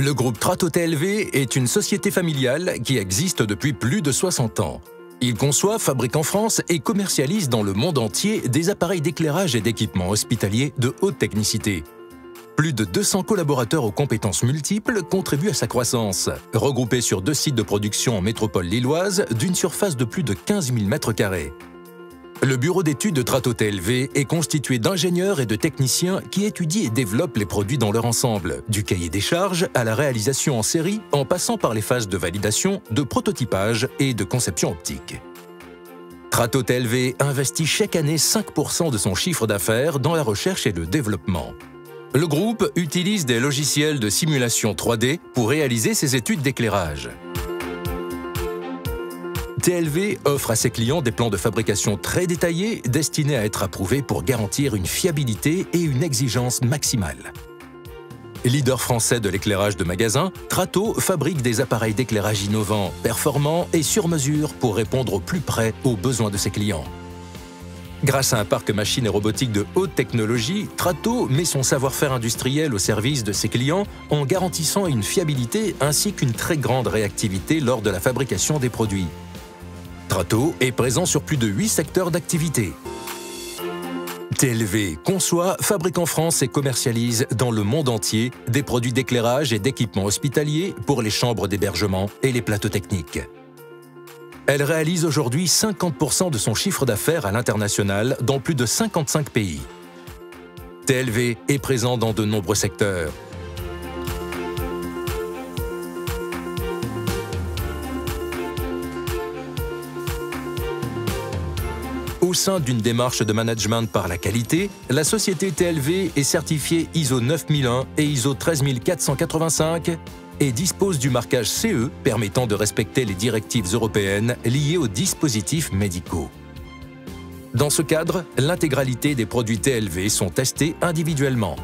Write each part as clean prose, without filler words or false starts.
Le groupe Trato TLV est une société familiale qui existe depuis plus de 60 ans. Il conçoit, fabrique en France et commercialise dans le monde entier des appareils d'éclairage et d'équipements hospitaliers de haute technicité. Plus de 200 collaborateurs aux compétences multiples contribuent à sa croissance, regroupés sur 2 sites de production en métropole lilloise d'une surface de plus de 15 000 m². Le bureau d'études de Trato TLV est constitué d'ingénieurs et de techniciens qui étudient et développent les produits dans leur ensemble, du cahier des charges à la réalisation en série, en passant par les phases de validation, de prototypage et de conception optique. Trato TLV investit chaque année 5% de son chiffre d'affaires dans la recherche et le développement. Le groupe utilise des logiciels de simulation 3D pour réaliser ses études d'éclairage. TLV offre à ses clients des plans de fabrication très détaillés destinés à être approuvés pour garantir une fiabilité et une exigence maximale. Leader français de l'éclairage de magasin, Trato fabrique des appareils d'éclairage innovants, performants et sur mesure pour répondre au plus près aux besoins de ses clients. Grâce à un parc machine et robotique de haute technologie, Trato met son savoir-faire industriel au service de ses clients en garantissant une fiabilité ainsi qu'une très grande réactivité lors de la fabrication des produits. Trato est présent sur plus de 8 secteurs d'activité. TLV conçoit, fabrique en France et commercialise dans le monde entier des produits d'éclairage et d'équipements hospitaliers pour les chambres d'hébergement et les plateaux techniques. Elle réalise aujourd'hui 50% de son chiffre d'affaires à l'international dans plus de 55 pays. TLV est présent dans de nombreux secteurs. Au sein d'une démarche de management par la qualité, la société TLV est certifiée ISO 9001 et ISO 13485 et dispose du marquage CE permettant de respecter les directives européennes liées aux dispositifs médicaux. Dans ce cadre, l'intégralité des produits TLV sont testés individuellement.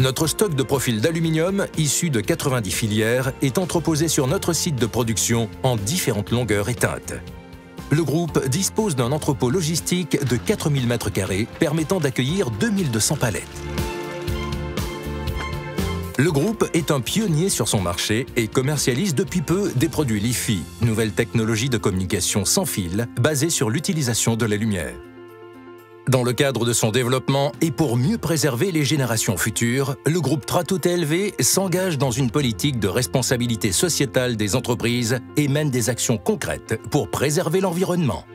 Notre stock de profils d'aluminium, issus de 90 filières, est entreposé sur notre site de production en différentes longueurs et teintes. Le groupe dispose d'un entrepôt logistique de 4000 m², permettant d'accueillir 2200 palettes. Le groupe est un pionnier sur son marché et commercialise depuis peu des produits Li-Fi, nouvelle technologie de communication sans fil basée sur l'utilisation de la lumière. Dans le cadre de son développement et pour mieux préserver les générations futures, le groupe Trato TLV s'engage dans une politique de responsabilité sociétale des entreprises et mène des actions concrètes pour préserver l'environnement.